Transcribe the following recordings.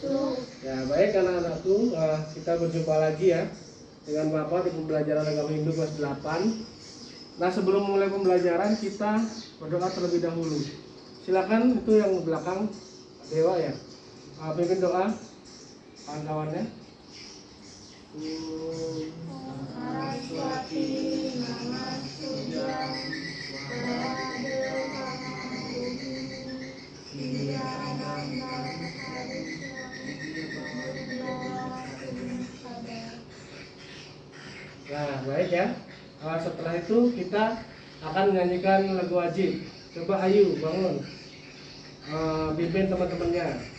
Ya, baik anak-anakku, kita berjumpa lagi ya dengan Bapak di pembelajaran agama Hindu kelas 8. Nah, sebelum mulai pembelajaran kita berdoa terlebih dahulu. Silakan itu yang belakang Dewa ya. Pimpin doa kawan-kawannya. Saraswati Namastutyam Nah, baik ya. Setelah itu kita akan menyanyikan lagu wajib. Coba Ayu bangun, pimpin teman-temannya.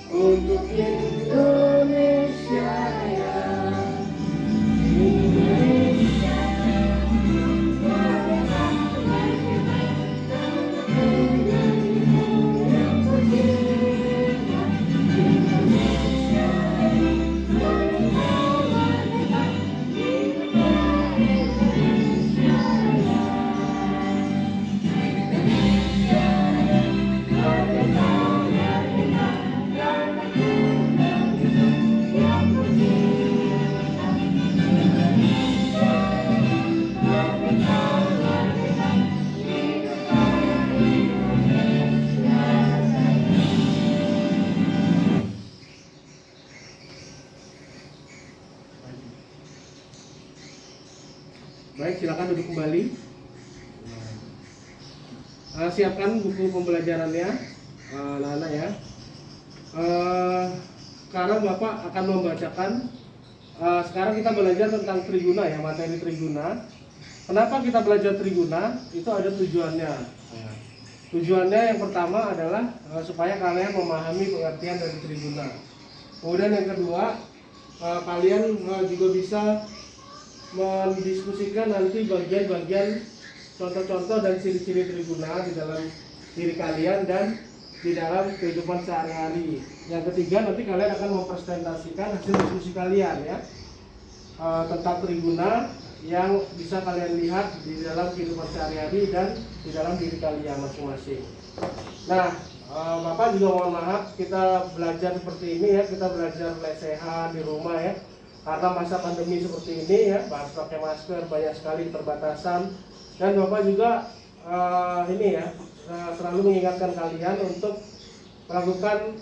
Untuk Indonesia ya. Baik, silakan duduk kembali. Siapkan buku pembelajarannya, anak-anak ya. Sekarang Bapak akan membacakan. Sekarang kita belajar tentang Triguna ya, materi Triguna. Kenapa kita belajar Triguna? Itu ada tujuannya. Tujuannya yang pertama adalah supaya kalian memahami pengertian dari Triguna. Kemudian yang kedua, kalian juga bisa mendiskusikan nanti bagian-bagian contoh-contoh dan ciri-ciri Triguna di dalam diri kalian dan di dalam kehidupan sehari-hari. Yang ketiga, nanti kalian akan mempresentasikan hasil diskusi kalian ya tentang Triguna yang bisa kalian lihat di dalam kehidupan sehari-hari dan di dalam diri kalian masing-masing. Nah, Bapak juga mohon maaf kita belajar seperti ini ya, kita belajar lesehan di rumah ya. Karena masa pandemi seperti ini ya, harus pakai masker, banyak sekali keterbatasan. Dan Bapak juga ini ya, selalu mengingatkan kalian untuk melakukan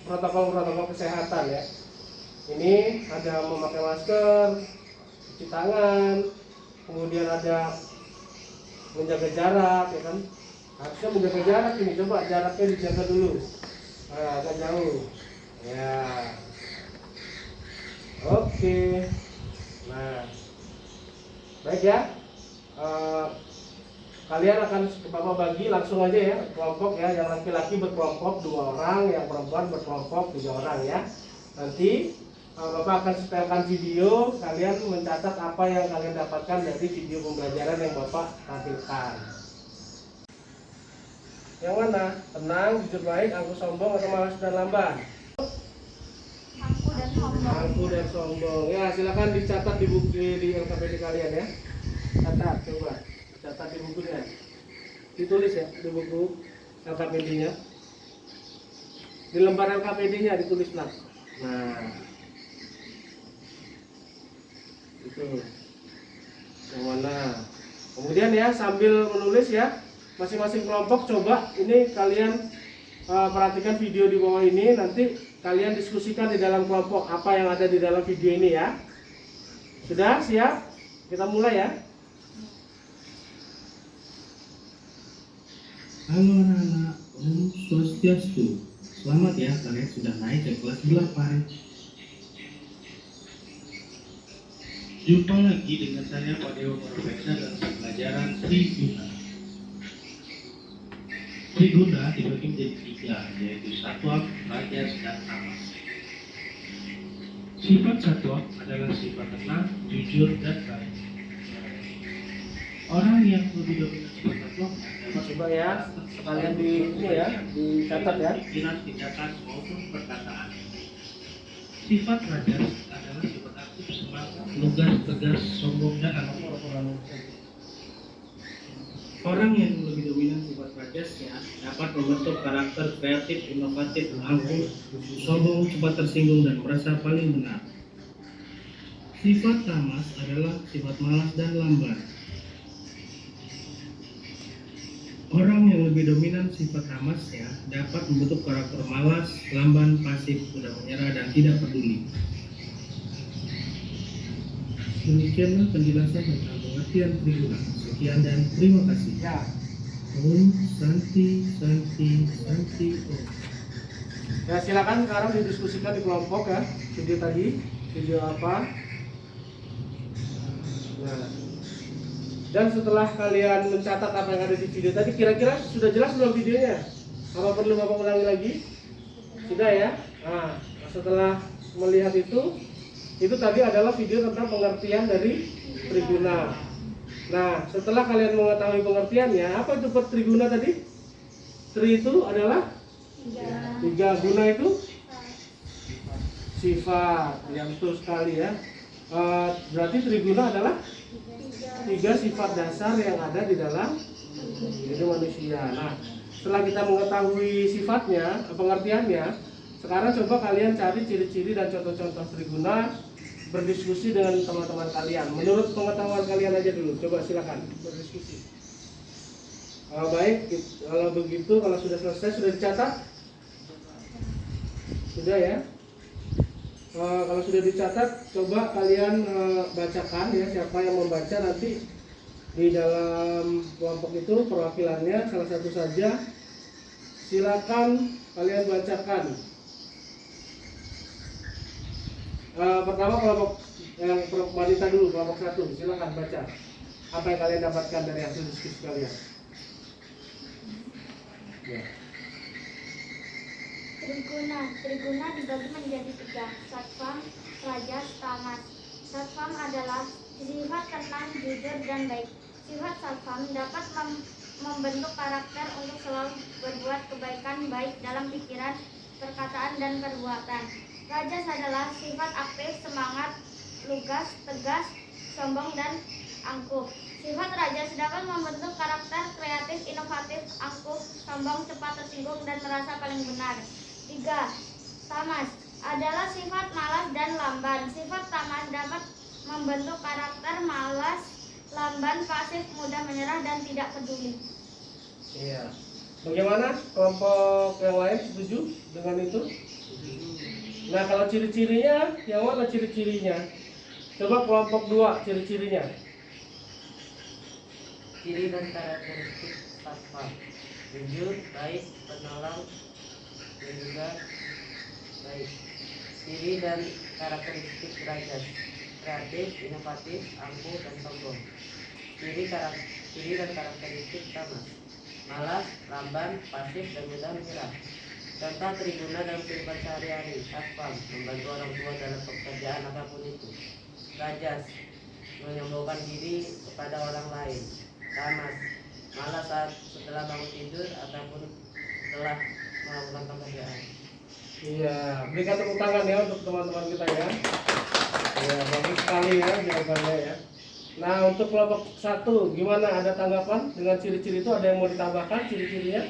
protokol-protokol kesehatan ya. Ini ada memakai masker, cuci tangan, kemudian ada menjaga jarak ya kan. Harusnya menjaga jarak ini, coba jaraknya dijaga dulu. Agak jauh. Ya. Oke. Nah, baik ya. Kalian akan Bapak bagi langsung aja ya kelompok ya. Yang laki-laki berkelompok 2 orang, yang perempuan berkelompok 3 orang ya. Nanti Bapak akan setelkan video, kalian mencatat apa yang kalian dapatkan dari video pembelajaran yang Bapak tampilkan. Yang mana? Tenang, jujur, baik, angkuh, sombong, atau malas dan lamban? Angkuh dan sombong. Ya, silakan dicatat di buku di LKPD kalian ya. Catat, coba. Catat di bukunya. Ditulis ya di buku LKPD-nya. Di lembar LKPD-nya ditulis nak. Nah. Itu. Yang mana? Kemudian ya sambil menulis ya, masing-masing kelompok coba ini kalian perhatikan video di bawah ini, nanti kalian diskusikan di dalam kelompok apa yang ada di dalam video ini ya. Sudah siap? Kita mulai ya. Halo anak-anak, Om Swastiastu. Selamat ya, kalian sudah naik ke kelas 8. Jumpa lagi dengan saya Pak Dewa Profesa dalam pelajaran Triguna. Triguna dibagi menjadi 3, yaitu Satwa, Rajas, dan Tamas. Sifat Satwa adalah sifat tenang, jujur, dan baik. Orang yang lebih dominan sifat Satwa Coba ya, kalian di ini ya, dicatat ya. pikiran, tindakan, maupun perkataan. Sifat Rajas adalah sifat aktif, semangat, lugas, tegas, sombong, dan anak. Orang yang lebih dominan sifat rajasnya dapat membentuk karakter kreatif, inovatif, angkuh, sombong, cepat tersinggung, dan merasa paling benar. Sifat tamas adalah sifat malas dan lamban. Orang yang lebih dominan sifat tamasnya dapat membentuk karakter malas, lamban, pasif, mudah menyerah, dan tidak peduli. Demikianlah penjelasan tentang pengertian Triguna. Sekian dan terima kasih. Ya. Om Santi Santi Santi Om. Ya silakan sekarang didiskusikan di kelompok ya. Video tadi, video apa? Nah. Dan setelah kalian mencatat apa yang ada di video tadi, kira-kira sudah jelas belum videonya? Apa perlu Bapak ulangi lagi? Sudah ya? Nah, setelah melihat itu tadi adalah video tentang pengertian dari Triguna. Nah, setelah kalian mengetahui pengertiannya, apa itu Triguna tadi? Tri itu adalah 3, guna itu sifat. Yang betul sekali ya. Berarti Triguna adalah 3 sifat dasar yang ada di dalam hidup manusia. Nah, setelah kita mengetahui sifatnya, pengertiannya, sekarang coba kalian cari ciri-ciri dan contoh-contoh Triguna, berdiskusi dengan teman-teman kalian. Menurut pengetahuan kalian aja dulu. Coba silakan berdiskusi. Baik, kalau begitu, kalau sudah selesai, sudah dicatat? Sudah ya? Kalau sudah dicatat, coba kalian bacakan ya, siapa yang membaca nanti di dalam kelompok itu perwakilannya salah satu saja. Silakan kalian bacakan. Pertama kelompok yang wanita dulu, kelompok 1, silakan baca. Apa yang kalian dapatkan dari hasil diskusi kalian? Ya. Triguna dibagi menjadi 3, Satvam, Rajas, Tamas. Satvam adalah sifat tenang, jujur, dan baik. Sifat Satvam dapat membentuk karakter untuk selalu berbuat kebaikan baik dalam pikiran, perkataan, dan perbuatan. Rajas adalah sifat aktif, semangat, lugas, tegas, sombong, dan angkuh. Sifat Rajas dapat membentuk karakter kreatif, inovatif, angkuh, sombong, cepat tersinggung, dan merasa paling benar. 3. Tamas adalah sifat malas dan lamban. Sifat tamas dapat membentuk karakter malas, lamban, pasif, mudah menyerah, dan tidak peduli. Iya. Bagaimana kelompok yang lain setuju dengan itu? Nah, kalau ciri-cirinya, yang mana ciri-cirinya? Coba kelompok 2, ciri-cirinya. Ciri dan karakteristik satwa: jujur, baik, penolong, dan juga baik. Ciri dan karakteristik rajas: kreatif, inovatif, angkuh, dan sombong. Ciri dan karakteristik tamas: malas, lamban, pasif, dan mudah menyerah. Contoh Triguna dalam kehidupan sehari-hari: satpam, membantu orang tua dalam pekerjaan apapun itu. Rajas, menyombongkan diri kepada orang lain. Tamas, malas saat setelah bangun tidur ataupun setelah melakukan pekerjaan. Iya, berikan tepuk tangan ya untuk teman-teman kita ya. Iya, bagus sekali ya jawabannya ya. Nah, untuk kelompok 1, gimana? Ada tanggapan dengan ciri-ciri itu? Ada yang mau ditambahkan ciri-cirinya?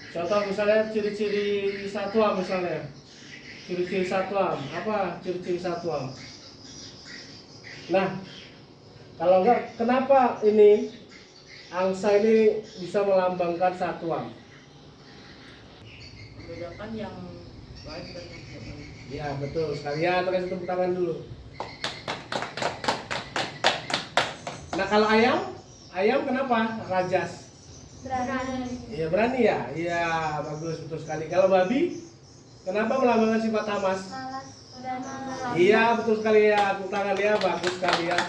Contoh misalnya ciri-ciri satwa misalnya. Ciri-ciri satwa, apa ciri-ciri satwa? Nah, kalau enggak, kenapa ini angsa ini bisa melambangkan satuan? Membedakan yang baik dan yang tidak baik. Ya betul sekali ya, kasih tepuk tangan dulu. Nah kalau ayam kenapa rajas? Berani. Iya berani ya, iya bagus betul sekali. Kalau babi kenapa melambangkan sifat tamas? Malas dan malas. Iya betul sekali ya, tepuk tangan ya, bagus sekali ya.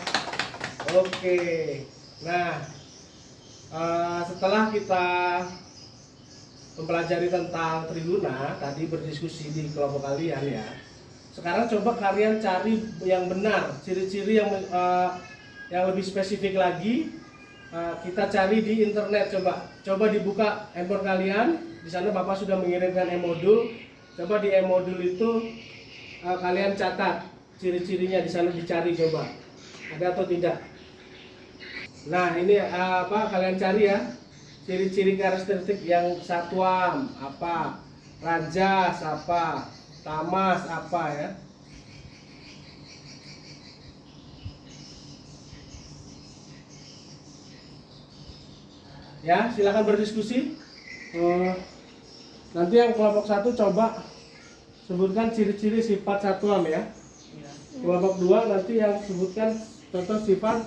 Oke, nah setelah kita mempelajari tentang Triguna, tadi berdiskusi di kelompok kalian ya. Sekarang coba kalian cari yang benar, ciri-ciri yang lebih spesifik lagi. Kita cari di internet, coba dibuka handphone kalian. Di sana Bapak sudah mengirimkan e-modul. Coba di e-modul itu kalian catat ciri-cirinya, di sana dicari coba ada atau tidak. Nah ini kalian cari ya, ciri-ciri karakteristik yang satuam apa, rajas apa, tamas apa ya. Ya silakan berdiskusi. Nanti yang kelompok 1 coba sebutkan ciri-ciri sifat satuam ya. Ya. Kelompok 2 nanti yang sebutkan contoh sifat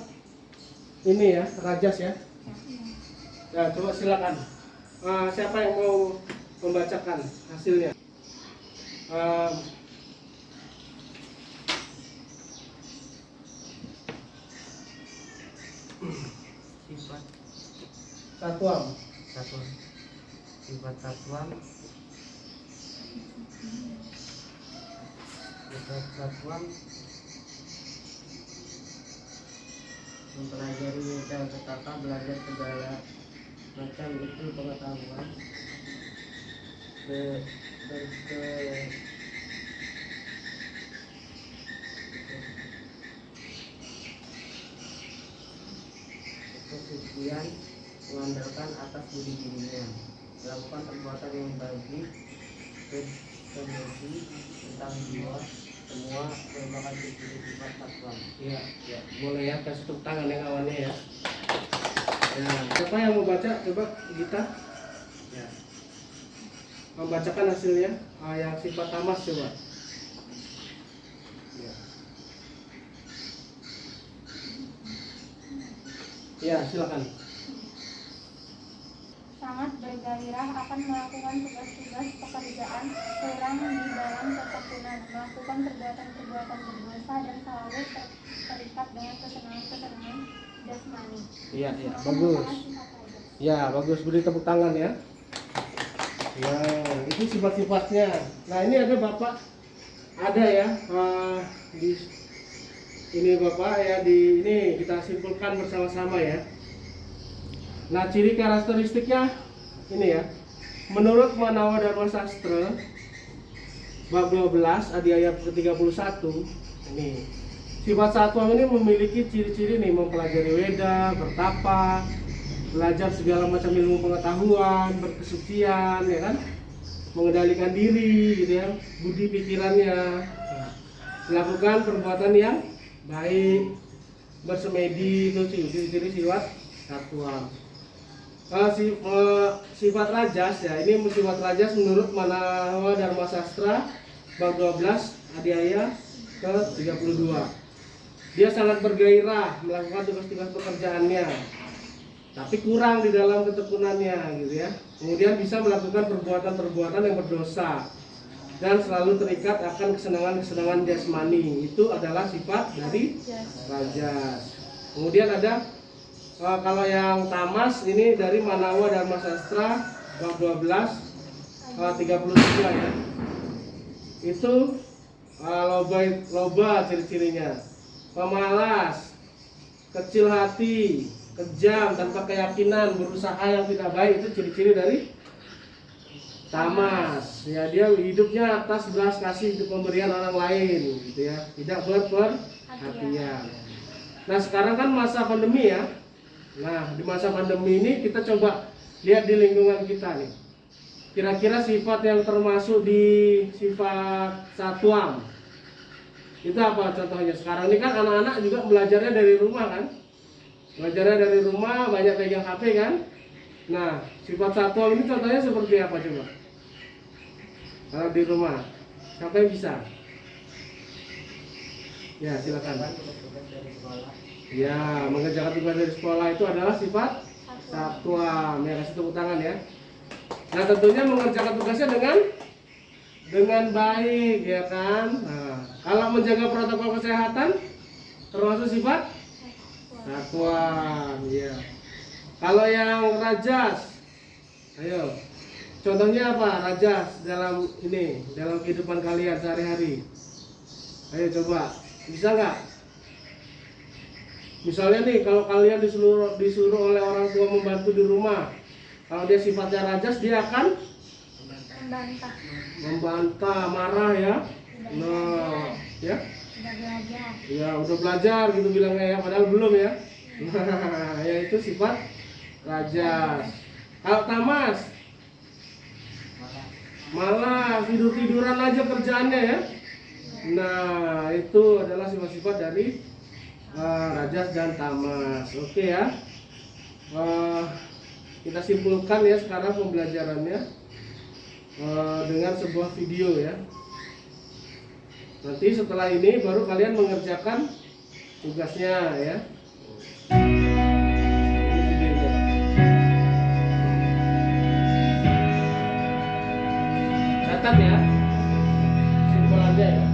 ini ya, rajas ya. Ya coba silakan. Siapa yang mau membacakan hasilnya? Sifat Satuam. satuan. Sifat satuan. Sifat satuan mempelajari dan petaka, belajar segala macam itu pengetahuan kesucian, mengandalkan atas budi dirinya, melakukan perbuatan yang baik, bersinergi tentang jiwa, semua merupakan ciri sifat satuan. Iya, ya. Boleh ya, kasih tepuk tangan yang awalnya ya. Ya, siapa yang mau baca? Coba Gita. Ya. Membacakan hasilnya yang sifat tamas coba. Ya. Ya, silakan. Sangat bergairah akan melakukan tugas-tugas pekerjaan orang di dalam perkebunan, melakukan perbuatan-perbuatan berdosa dan selalu terikat dengan kesenangan-kesenangan jasmani. Iya, iya, bagus. Ya, bagus. Beri tepuk tangan ya. Ya, itu sifat-sifatnya. Nah, ini ada Bapak, ada ya di ini Bapak ya, ini kita simpulkan bersama-sama ya. Nah, ciri karakteristiknya ini ya. Menurut Manawa Dharma Sastra bab 12 adiaya ke-31 ini sifat satuam ini memiliki ciri-ciri nih, mempelajari Weda, bertapa, belajar segala macam ilmu pengetahuan, berkesucian ya kan, mengendalikan diri gitu ya, budi pikirannya, melakukan perbuatan yang baik, bersemedi, itu ciri-ciri sifat satuam. Sifat rajas ya, ini sifat rajas menurut Manawa Dharma Sastra bab 12 adiaya ke-32. Dia sangat bergairah melakukan tugas-tugas pekerjaannya, tapi kurang di dalam ketekunannya gitu ya. Kemudian bisa melakukan perbuatan-perbuatan yang berdosa dan selalu terikat akan kesenangan-kesenangan jasmani. Itu adalah sifat dari rajas. Kemudian ada kalau yang tamas ini dari Manawa Dharma Sastra bab 12 33 ya. Itu loba ciri-cirinya. Pemalas, kecil hati, kejam, tanpa keyakinan, berusaha yang tidak baik, itu ciri-ciri dari tamas. Ya, dia hidupnya atas belas kasih untuk pemberian orang lain gitu ya. Tidak berperhatian. Nah, sekarang kan masa pandemi ya. Nah, di masa pandemi ini kita coba lihat di lingkungan kita nih. Kira-kira sifat yang termasuk di sifat satuam Itu apa contohnya? Sekarang ini kan anak-anak juga belajarnya dari rumah kan? Belajarnya dari rumah, banyak pegang HP kan? Nah, sifat satwa ini contohnya seperti apa coba? Kalau di rumah, siapa yang bisa? Ya, silakan. Tugas dari sekolah. Ya, mengerjakan tugas dari sekolah itu adalah sifat satwa. Ya, kasih tepuk tangan ya. Nah, tentunya mengerjakan tugasnya dengan baik, ya kan? Nah, kalau menjaga protokol kesehatan termasuk sifat satwa, ya. Kalau yang rajas, ayo, contohnya apa? Rajas dalam kehidupan kalian sehari-hari. Ayo coba, bisa nggak? Misalnya nih, kalau kalian disuruh oleh orang tua membantu di rumah, kalau dia sifatnya rajas, dia akan Membantah. membantah, marah ya. Nah, ya, Sudah belajar. ya udah belajar gitu bilangnya ya, padahal belum ya. Nah, ya itu sifat rajas. Kalau tamas, malah tiduran aja kerjaannya ya. Nah, itu adalah sifat-sifat dari rajas dan tamas. Oke ya. Kita simpulkan ya sekarang pembelajarannya dengan sebuah video ya. Nanti setelah ini baru kalian mengerjakan tugasnya ya. Ini videonya. Catat ya. Simpulannya ya.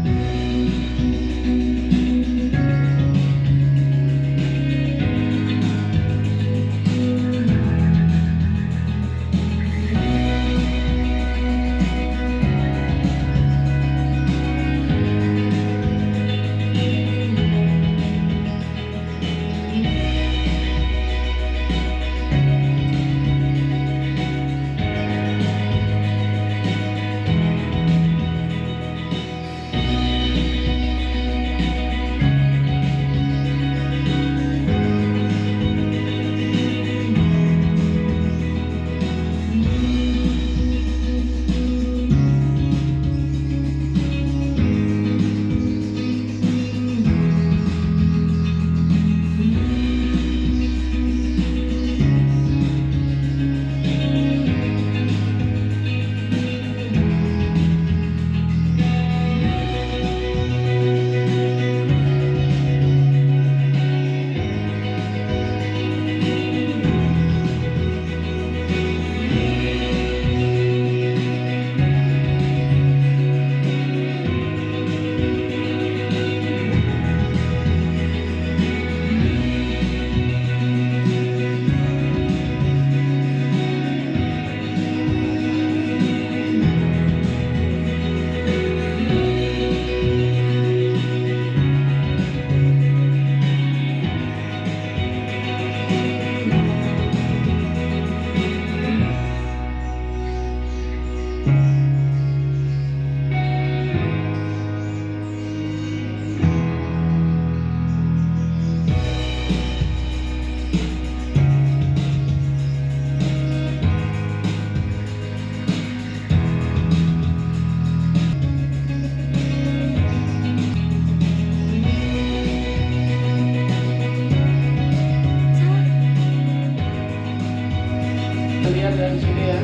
Lihat ya di sini ya.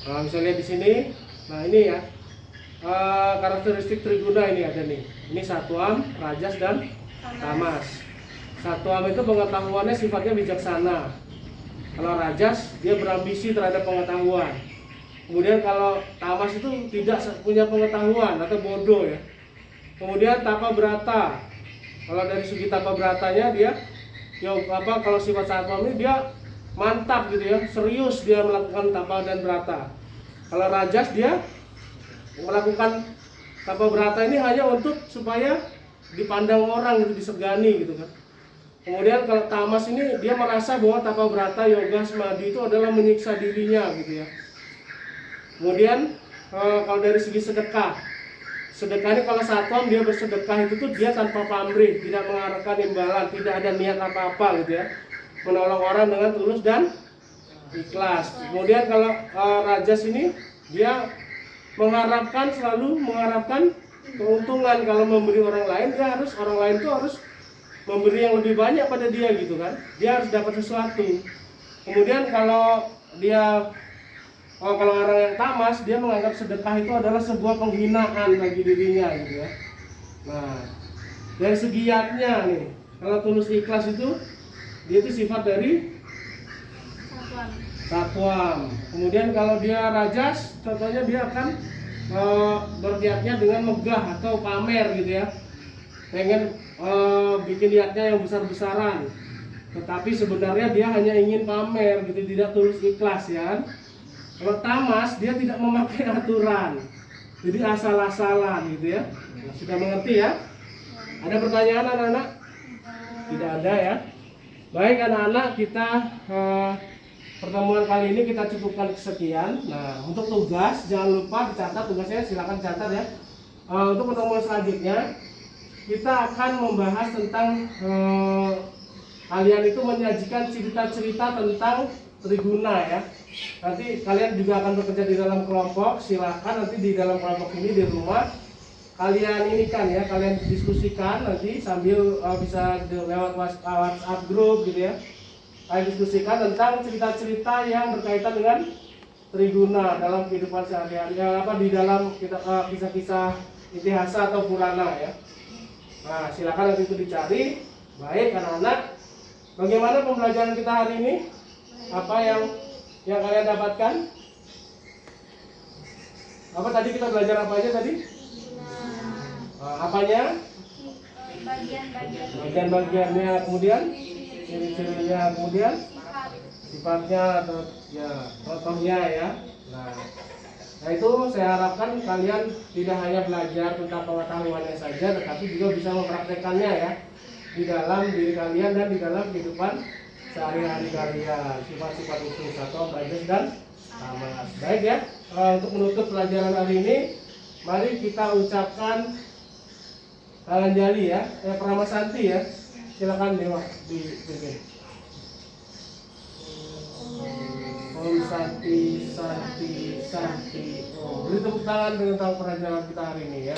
Nah, bisa lihat di sini. Nah, ini ya. Karakteristik Triguna ini ada nih. Ini Satuam, Rajas dan Tamas. Satuam itu pengetahuannya sifatnya bijaksana. Kalau Rajas dia berambisi terhadap pengetahuan. Kemudian kalau Tamas itu tidak punya pengetahuan atau bodoh ya. Kemudian Tapa Brata. Kalau dari segi Tapa Bratanya dia kalau sifat Satwam ini dia mantap gitu ya, serius dia melakukan tapa dan brata. Kalau Rajas dia melakukan tapa brata ini hanya untuk supaya dipandang orang gitu, disegani gitu kan. Kemudian kalau Tamas ini dia merasa bahwa tapa brata, yoga, samadhi itu adalah menyiksa dirinya gitu ya. Kemudian kalau dari segi sedekah ini kalau Satwam dia bersedekah itu tuh dia tanpa pamrih, tidak mengharapkan imbalan, tidak ada niat apa-apa gitu ya, menolong orang dengan tulus dan ikhlas. Kemudian kalau Rajas ini dia selalu mengharapkan keuntungan. Kalau memberi orang lain, orang lain tuh harus memberi yang lebih banyak pada dia gitu kan. Dia harus dapat sesuatu. Kemudian kalau orang yang tamas, dia menganggap sedekah itu adalah sebuah penghinaan bagi dirinya gitu ya. Nah, dari segi yatnya nih, kalau tulus ikhlas itu dia itu sifat dari satwam. Kemudian kalau dia rajas, contohnya dia akan berniatnya dengan megah atau pamer gitu ya, pengen bikin niatnya yang besar-besaran, tetapi sebenarnya dia hanya ingin pamer gitu, tidak tulus ikhlas ya. Kalau tamas, dia tidak memakai aturan, jadi asal-asalan gitu ya. Sudah mengerti ya? Ada pertanyaan anak-anak? Tidak ada ya. Baik anak-anak, kita pertemuan kali ini kita cukupkan sekian. Nah, untuk tugas jangan lupa dicatat tugasnya, silakan catat ya. Untuk pertemuan selanjutnya kita akan membahas tentang kalian itu menyajikan cerita-cerita tentang Triguna ya. Nanti kalian juga akan bekerja di dalam kelompok. Silakan nanti di dalam kelompok ini di rumah kalian ini kan ya, kalian diskusikan nanti sambil bisa lewat WhatsApp grup gitu ya. Kalian diskusikan tentang cerita-cerita yang berkaitan dengan Triguna dalam kehidupan sehari-hari, di dalam kisah-kisah itihasa atau purana ya. Nah, silakan nanti itu dicari. Baik anak-anak, bagaimana pembelajaran kita hari ini? Apa yang kalian dapatkan? Apa tadi kita belajar apa aja tadi? Apanya? Bagian-bagiannya, kemudian ciri-cirinya, kemudian sifatnya atau ya contohnya ya. Nah itu saya harapkan kalian tidak hanya belajar tentang pengetahuannya saja, tetapi juga bisa mempraktekannya ya di dalam diri kalian dan di dalam kehidupan sehari-hari kalian. Sifat-sifat itu atau rajas dan tamas. Baik ya. Untuk menutup pelajaran hari ini, mari kita ucapkan Kalanjali ya, Pramasanti ya. Silakan Dewa dipimpin. Om Santi Santi Santi. Beri tepuk tangan dengan tahu pelajaran kita hari ini ya.